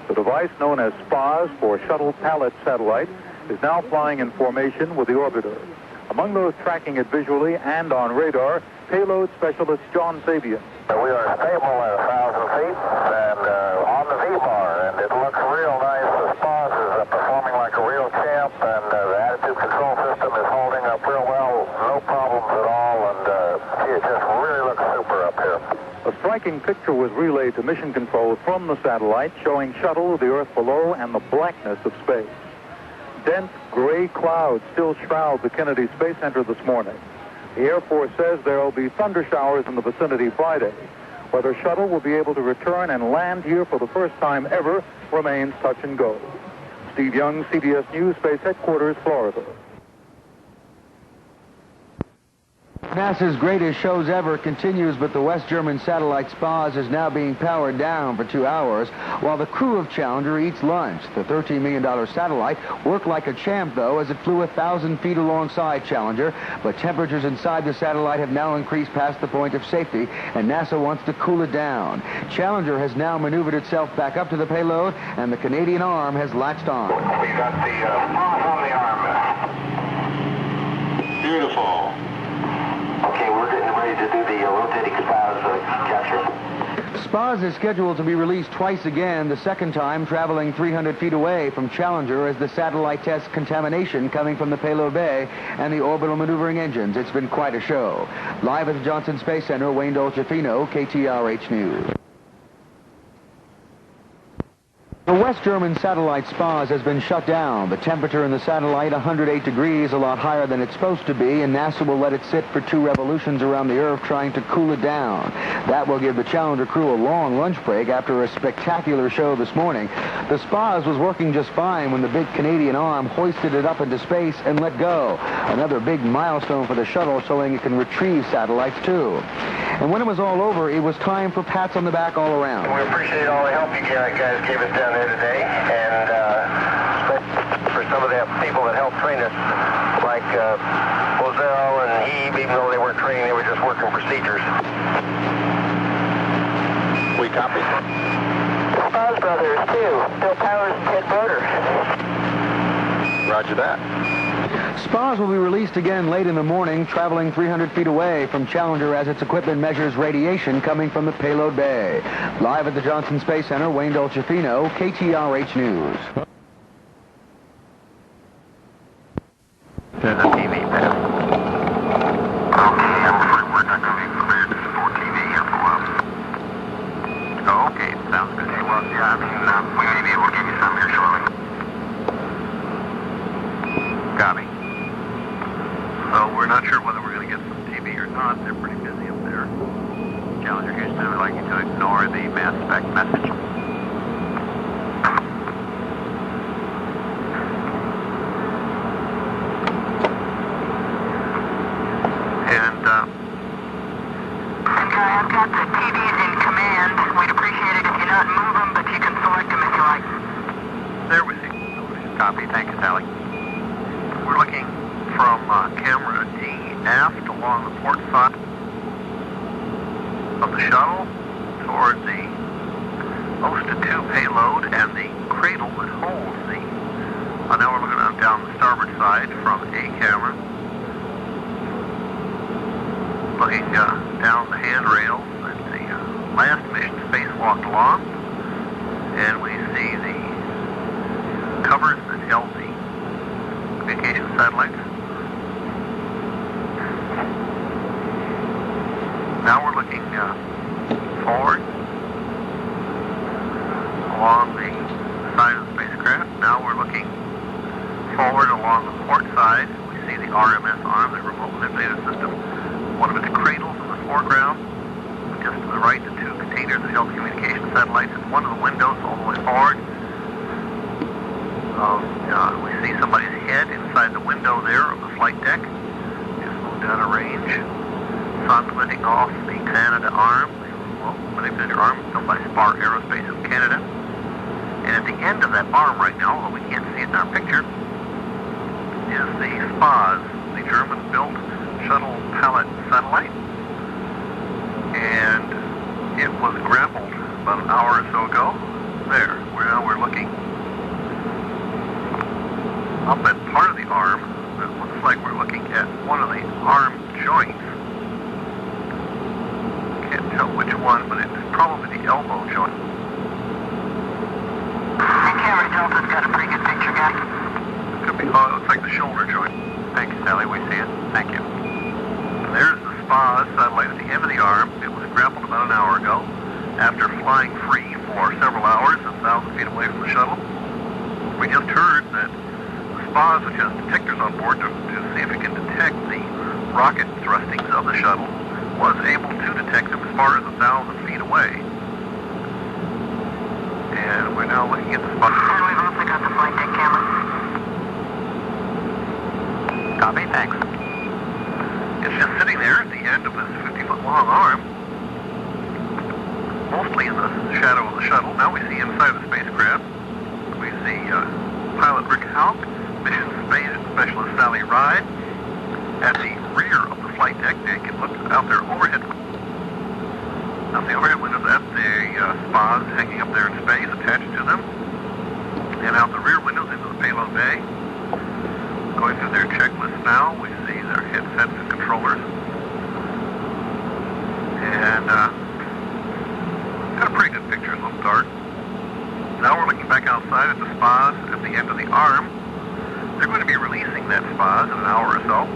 The device, known as SPAS for Shuttle Pallet Satellite, is now flying in formation with the orbiter. Among those tracking it visually and on radar, payload specialist John Fabian. We are stable at 1,000 feet and on the V-bar, and it looks real nice. The SPAS is performing like a real champ, and the attitude control system is holding up real well. No problems at all, and gee, it just really looks super up here. A striking picture was relayed to Mission Control from the satellite, showing Shuttle, the Earth below, and the blackness of space. Dense gray clouds still shroud the Kennedy Space Center this morning. The Air Force says there will be thunder showers in the vicinity Friday. Whether Shuttle will be able to return and land here for the first time ever remains touch and go. Steve Young, CBS News, Space Headquarters, Florida. NASA's greatest shows ever continues, but the West German satellite SPAS is now being powered down for 2 hours while the crew of Challenger eats lunch. The $13 million satellite worked like a champ, though, as it flew 1,000 feet alongside Challenger, but temperatures inside the satellite have now increased past the point of safety, and NASA wants to cool it down. Challenger has now maneuvered itself back up to the payload, and the Canadian arm has latched on. We got the SPAS on the arm. Beautiful. Okay, we're getting ready to do the rotating SPAS capture. SPAS is scheduled to be released twice again, the second time traveling 300 feet away from Challenger as the satellite tests contamination coming from the payload bay and the orbital maneuvering engines. It's been quite a show. Live at the Johnson Space Center, Wayne Dolcefino, KTRH News. The West German satellite SPAS has been shut down. The temperature in the satellite, 108 degrees, a lot higher than it's supposed to be, and NASA will let it sit for 2 revolutions around the Earth trying to cool it down. That will give the Challenger crew a long lunch break after a spectacular show this morning. The SPAS was working just fine when the big Canadian arm hoisted it up into space and let go. Another big milestone for the shuttle, showing it can retrieve satellites too. And when it was all over, it was time for pats on the back all around. We appreciate all the help you guys gave us down there today, and for some of the people that helped train us, like Lozero and Hebe, even though they weren't training, they were just working procedures. We copy. SPAS brothers, too. Bill Powers and Ted Broder. Roger that. SPAS will be released again late in the morning, traveling 300 feet away from Challenger as its equipment measures radiation coming from the payload bay. Live at the Johnson Space Center, Wayne Dolcefino, KTRH News. There's a TV, man. Okay, I'm afraid we're not going to be cleared for TV here for a while. Oh, okay, sounds good. Hey, well, yeah, I mean, we may be able to give you some here shortly. Copy. So we're not sure whether we're going to get some TV or not. They're pretty busy up there. Challenger Houston would like you to ignore the mass spec message. And, Okay, I've got the TVs in command. We'd appreciate it if you not move them, but you can select them if you like. There we see. Copy. Thank you, Sally. We're looking from camera D aft along the port side of the shuttle toward the OSTA-2 payload and the cradle that holds the... now we're looking down the starboard side from A camera. Looking down the handrails that the last mission spacewalked along. And we see the covers that held the communication satellites. Now we're looking forward along the side of the spacecraft. Now we're looking forward along the port side. We see the RMS arm, the remote manipulator system. One of its cradles in the foreground. Just to the right, the 2 containers that held the communication satellites, and one of the windows all the way forward. We see somebody's head inside the window there of the flight deck. Just moved out of range. Sun splitting off the Canada arm, the remote manipulator arm, built by Spar Aerospace of Canada. And at the end of that arm right now, although we can't see it in our picture, is the SPAS, the German-built shuttle pallet satellite. And it was grappled about an hour or so ago. There, now we're looking up at part of the arm. It looks like we're looking at one of the arm joints. Can't tell which one, but it's probably the elbow joint. And camera Delta's got a pretty good picture, guy. Could be, it looks like the shoulder joint. Thank you, Sally, we see it. Thank you. And there's the SPAS satellite at the end of the arm. It was grappled about an hour ago. flying free for several hours, 1,000 feet away from the shuttle. We just heard that the SPAS, which has detectors on board to see if it can detect the rocket thrustings of the shuttle, was able to detect them as far as 1,000 feet away. And we're now looking at the SPAS. We've also got the flight deck camera. Copy, thanks. It's just sitting there at the end of this 50-foot long arm, mostly in the shadow of the shuttle. Now we see inside the spacecraft. We see pilot Rick Hauk, mission specialist Sally Ride. At the rear of the flight deck, they can look out their overhead. Out the overhead windows at the SPAs hanging up there in space, attached to them. And out the rear windows into the payload bay. Going through their checklist now, we see their headsets and controllers. And got a pretty good picture, a little dark. Now we're looking back outside at the SPAs at the end of the arm. They're going to be releasing that SPAs in an hour or so.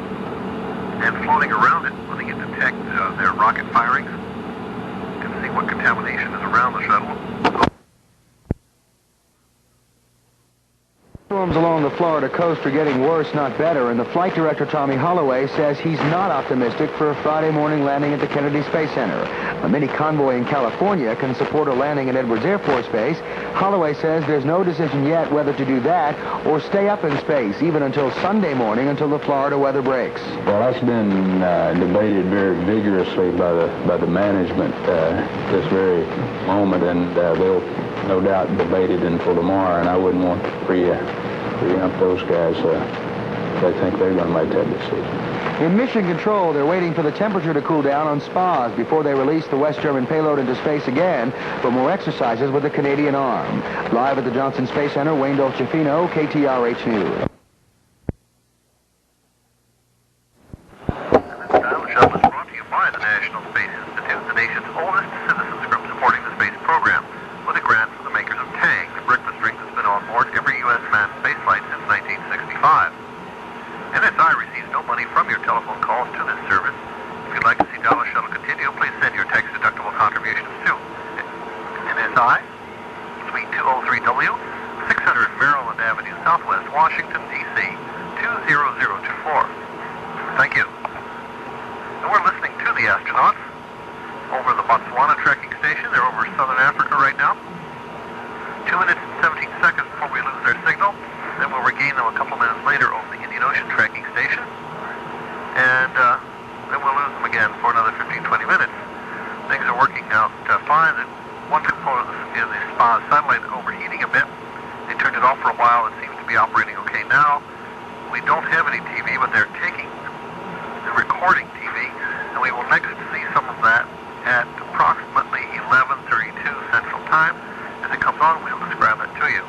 And floating around it, letting it detect their rocket firings and see what contamination is around the shuttle. Storms along the Florida coast are getting worse, not better, and the flight director, Tommy Holloway, says he's not optimistic for a Friday morning landing at the Kennedy Space Center. A mini convoy in California can support a landing at Edwards Air Force Base. Holloway says there's no decision yet whether to do that or stay up in space, even until Sunday morning, until the Florida weather breaks. Well, that's been debated very vigorously by the management this very moment, and they'll no doubt debate it until tomorrow, and I wouldn't want to preempt those guys. They think they're going to make that decision. In mission control, they're waiting for the temperature to cool down on SPAs before they release the West German payload into space again for more exercises with the Canadian arm. Live at the Johnson Space Center, Wayne Dolcefino, KTRH News. The Dial-a-Shuttle is brought to you by the National Space Institute, the nation's oldest citizens group supporting the space program, with a grant from the makers of Tang, the breakfast drink that's been on board every U.S. manned spaceflight since 1965. NSI receives no money from your telephone calls to this service. If you'd like to see Dial-a-Shuttle continue, please send your tax-deductible contributions to NSI, Suite 203W, 600 Maryland Avenue, Southwest, Washington, D.C., 20024. Thank you. And we're listening to the astronauts over the Botswana tracking station. They're over southern Africa right now. 2 minutes and 17 seconds before we lose their signal. Then we'll regain them a couple minutes later over the Indian Ocean tracking station. And then we'll lose them again for another 15-20 minutes. Things are working out fine. One component is the SPAS satellite overheating a bit. They turned it off for a while. It seems to be operating okay now. We don't have any TV, but they're recording TV, and we will next see some of that at approximately 11:32 Central Time. As it comes on, we'll describe it to you.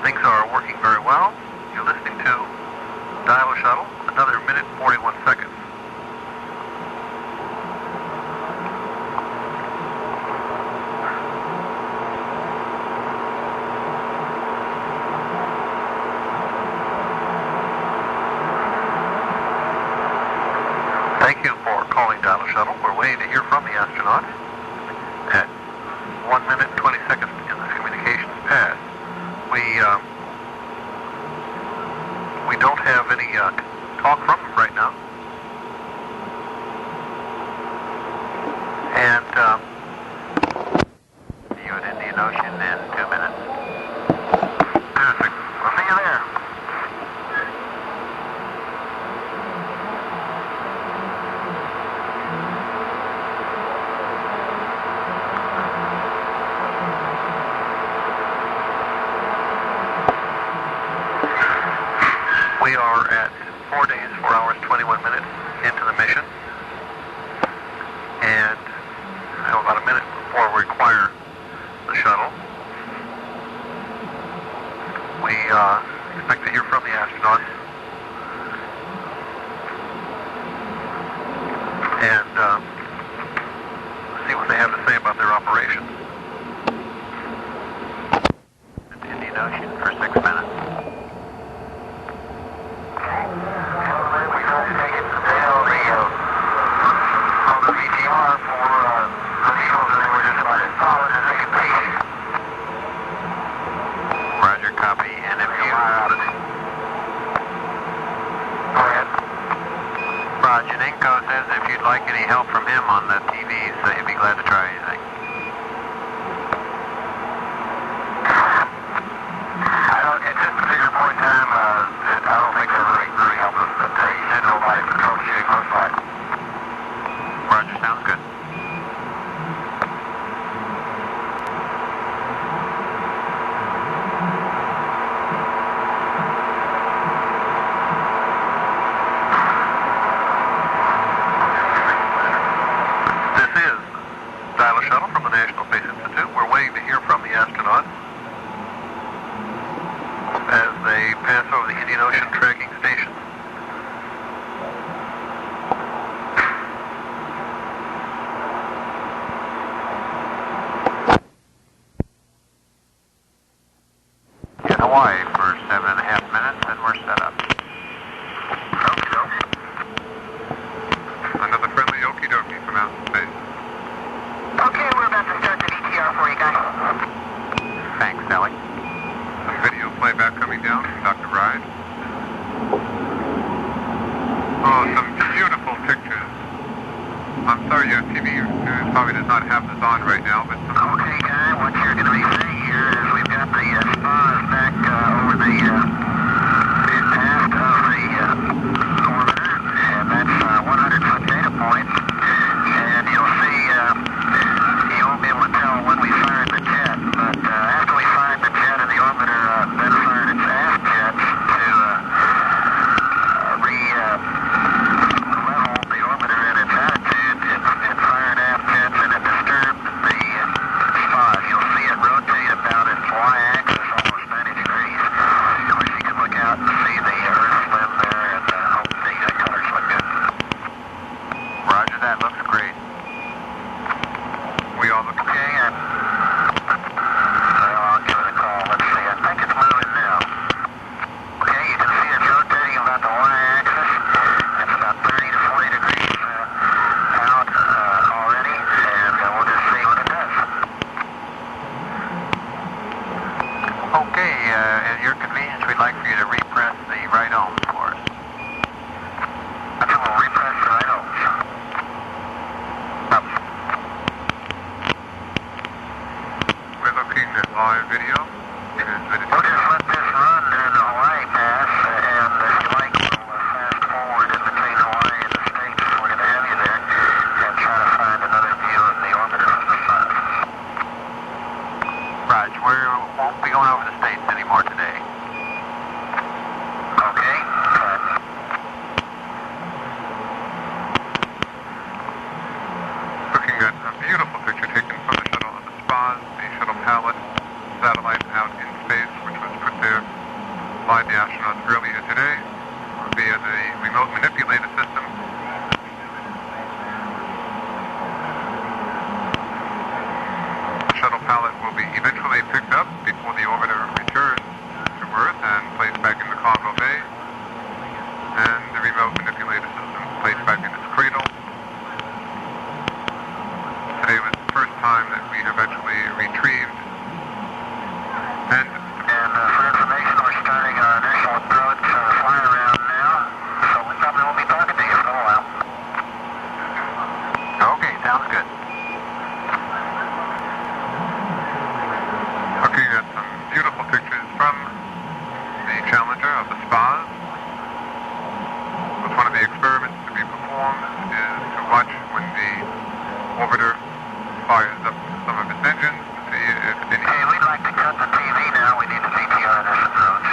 Things are working very well. You're listening to Dial-a-Shuttle, another minute and 41 seconds. Thank you for calling Dial-a-Shuttle. We're waiting to hear from the astronauts at 1 minute and 20 seconds in this communications pass. We don't have any talk from them right now. And see you in Indian Ocean in 2 minutes. Perfect. We'll see you there. We are at 4 days, 4 hours, 21 minutes into the mission. And I have about a minute before we require the shuttle. We expect to hear from the astronauts. And see what they have to say about their operation. Indian Ocean for 6 minutes. On the VTR for the vehicles that they were just about inside. Janinko says if you'd like any help from him on the TVs, he'd be glad to try anything. At this particular point in time, I don't think they're really helping us, but they did know about it for troubleshooting most likely. Roger, sounds good. Dial-a-Shuttle from the National Space Institute. We're waiting to hear from the astronauts as they pass over the Indian Ocean tracking station. In Hawaii for 7.5 minutes, and we're set up. Another friendly okie dokie from outer space. Okay, we're about to start the VTR for you guys. Thanks, Sally. Some video playback coming down from Dr. Ride. Oh, some beautiful pictures. I'm sorry your TV probably does not have this on right now, but some... Okay, guy, what you're going to be seeing here is we've got the spas back over the path of the orbiter, and that's 100-foot data point. And you'll see, you won't be able to tell when we fired the jet, but after we fired the jet and the orbiter then fired its aft jets to re-level the orbiter in its attitude, it fired aft jets and it disturbed the spas. You'll see it rotate about its y-axis almost 90 degrees. I wish you could look out and see the Earth limb there, and hope the colors look good. Roger, that looks great. We all look okay. I'll give it a call. Let's see. I think it's moving now. Okay, you can see it's rotating about the y-axis. It's about 30 to 40 degrees out already, and we'll just see what it does. Okay, at your convenience, we'd like for you to repress the right ohms for us. Okay, we'll repress the right ohms. We're looking at live video. We'll just let this run during the Hawaii pass, and if you like, we'll fast forward in between Hawaii and the States if we're going to have you there, and try to find another view of the orbiter from the sun. Raj, we won't be going over the States anymore today. Okay. Looking at a beautiful picture taken from the shuttle of the SPAS, the shuttle Pallet satellite out in space, which was put there by the astronauts earlier today via the remote manipulator system. The shuttle Pallet will be eventually picked up before the orbiter returns to Earth and placed back in the cargo bay, and the remote manipulator system placed back in its cradle. Today was the first time that we have actually retrieved and for information, we're starting our initial approach fly around now, so we probably won't be talking to you for a while. Okay, sounds good. Looking at some beautiful pictures from the Challenger of the SPAS. One of the experiments to be performed is to watch when the orbiter fires up some of its engines to see if any... Hey, we'd like to cut the TV now. We need the VTR in this approach.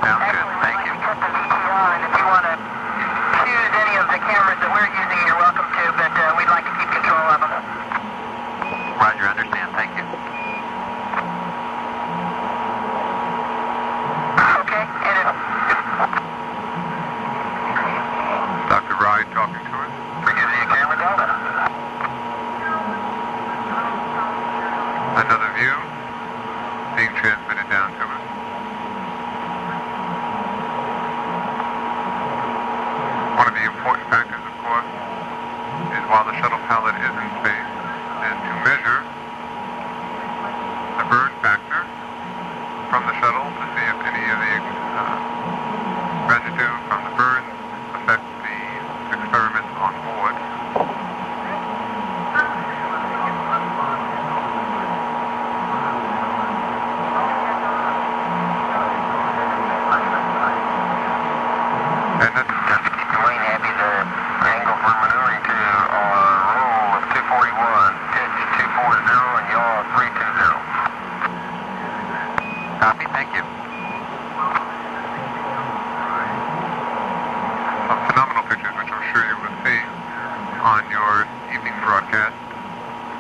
Sounds good. Thank you. Cut the VTR, and if you want to choose any of the cameras that we're using, you're welcome to, but we'd like to keep control of them. Roger, understand. Thank you. Okay, edit. Dr. Ride talking to us. We're giving you camera data. Another view being transmitted down to us. One of the important factors, of course, is while the shuttle Pallet is in space, is to measure the burn factor from the shuttle to see if any of the residue from the burn affects the newscast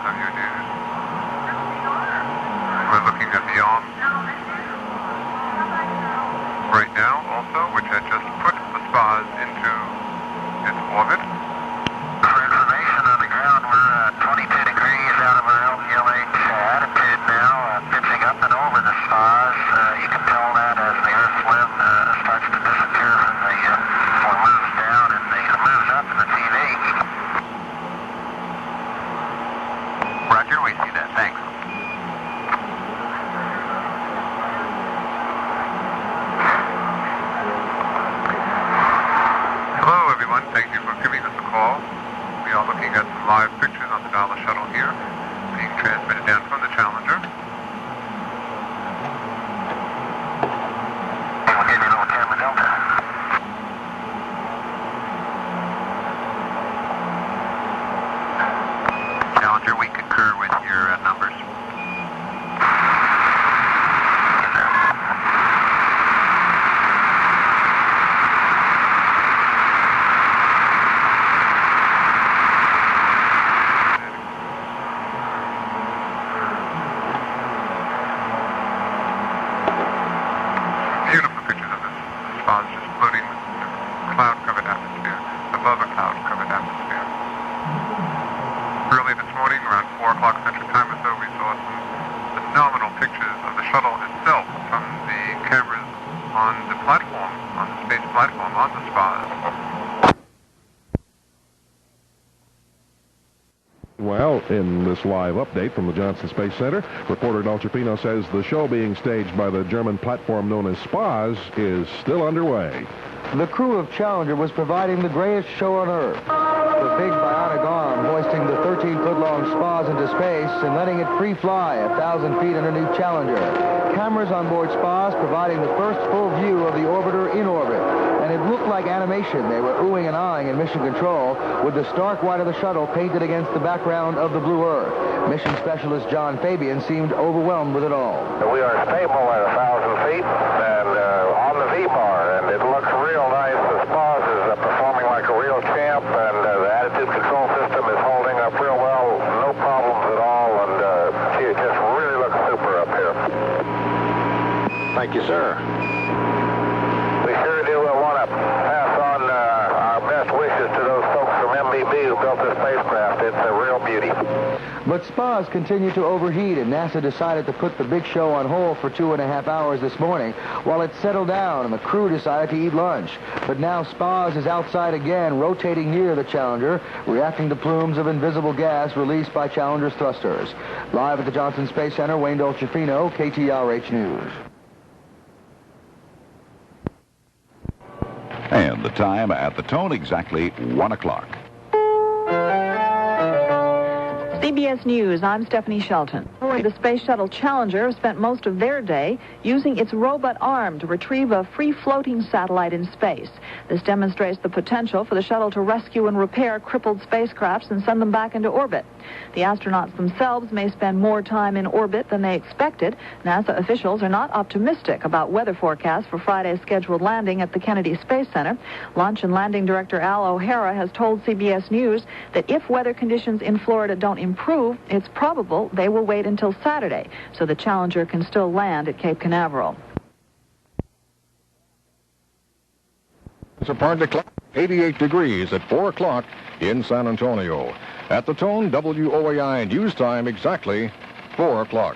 of your news. We're looking at the arm right now also, which had just put the SPAS into its orbit. For information on the ground, we're 22 degrees out of our LPLH attitude now, pitching up and over the SPAS. You can tell that as the Earth's limb starts to disappear from the, or moves down and moves up in the TV. Roger, we see that. Thanks. Hello, everyone. Thank you for giving us a call. We are looking at some live pictures on the Dial-a-Shuttle here, being transmitted down from the Challenger. We'll give you a little camera delta. Challenger, we concur with your numbers. Beautiful pictures of this SPAS just floating in a cloud-covered atmosphere, above a cloud-covered atmosphere. Early this morning, around 4 o'clock Central Time or so, we saw some phenomenal pictures of the shuttle itself from the cameras on the platform, on the space platform, on the SPAS. Well, in this live update from the Johnson Space Center, reporter Dolcefino says the show being staged by the German platform known as SPAS is still underway. The crew of Challenger was providing the greatest show on Earth. The big bionic arm hoisting the 13-foot-long SPAS into space and letting it free fly 1,000 feet underneath Challenger. Cameras on board SPAS providing the first full view of the orbiter in orbit. And it looked like animation. They were oohing and ahhing in mission control with the stark white of the shuttle painted against the background of the blue Earth. Mission specialist John Fabian seemed overwhelmed with it all. We are stable at 1,000 feet and on the V-bar, and it looks real nice. The SPAS is performing like a real champ, and the attitude control system is holding up real well. No problems at all, and gee, it just really looks super up here. Thank you, sir. We sure do want to pass on our best wishes to those folks from MBB who built this spacecraft. It's a real beauty. But SPAS continued to overheat, and NASA decided to put the big show on hold for 2.5 hours this morning while it settled down and the crew decided to eat lunch. But now SPAS is outside again, rotating near the Challenger, reacting to plumes of invisible gas released by Challenger's thrusters. Live at the Johnson Space Center, Wayne Dolcefino, KTRH News. And the time at the tone, exactly 1 o'clock. CBS News, I'm Stephanie Shelton. The Space Shuttle Challenger spent most of their day using its robot arm to retrieve a free-floating satellite in space. This demonstrates the potential for the shuttle to rescue and repair crippled spacecrafts and send them back into orbit. The astronauts themselves may spend more time in orbit than they expected. NASA officials are not optimistic about weather forecasts for Friday's scheduled landing at the Kennedy Space Center. Launch and Landing Director Al O'Hara has told CBS News that if weather conditions in Florida don't improve, it's probable they will wait until Saturday so the Challenger can still land at Cape Canaveral. It's a part to 88 degrees at 4 o'clock in San Antonio. At the tone, WOAI news time exactly 4 o'clock.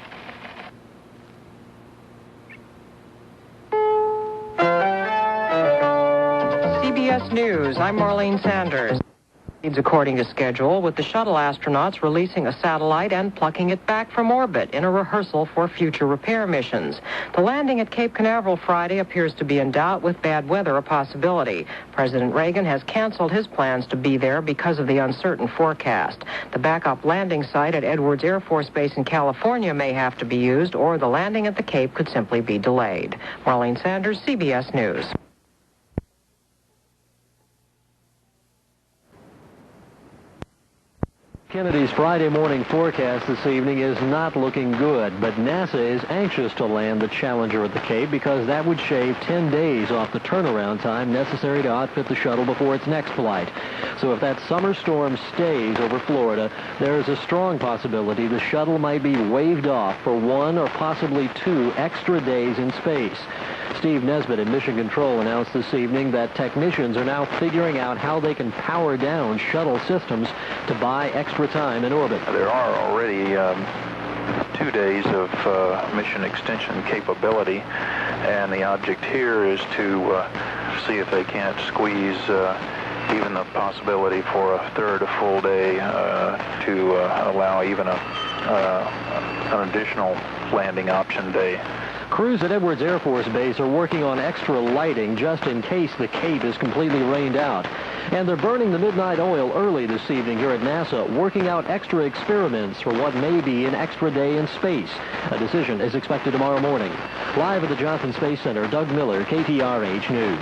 CBS News, I'm Marlene Sanders. According to schedule, with the shuttle astronauts releasing a satellite and plucking it back from orbit in a rehearsal for future repair missions. The landing at Cape Canaveral Friday appears to be in doubt, with bad weather a possibility. President Reagan has canceled his plans to be there because of the uncertain forecast. The backup landing site at Edwards Air Force Base in California may have to be used, or the landing at the Cape could simply be delayed. Marlene Sanders, CBS News. Kennedy's Friday morning forecast this evening is not looking good, but NASA is anxious to land the Challenger at the Cape because that would shave 10 days off the turnaround time necessary to outfit the shuttle before its next flight. So if that summer storm stays over Florida, there is a strong possibility the shuttle might be waved off for 1 or possibly 2 extra days in space. Steve Nesbitt in Mission Control announced this evening that technicians are now figuring out how they can power down shuttle systems to buy extra time in orbit. There are already 2 days of mission extension capability, and the object here is to see if they can't squeeze even the possibility for a third a full day to allow even an additional landing option day. Crews at Edwards Air Force Base are working on extra lighting just in case the Cape is completely rained out. And they're burning the midnight oil early this evening here at NASA, working out extra experiments for what may be an extra day in space. A decision is expected tomorrow morning. Live at the Johnson Space Center, Doug Miller, KTRH News.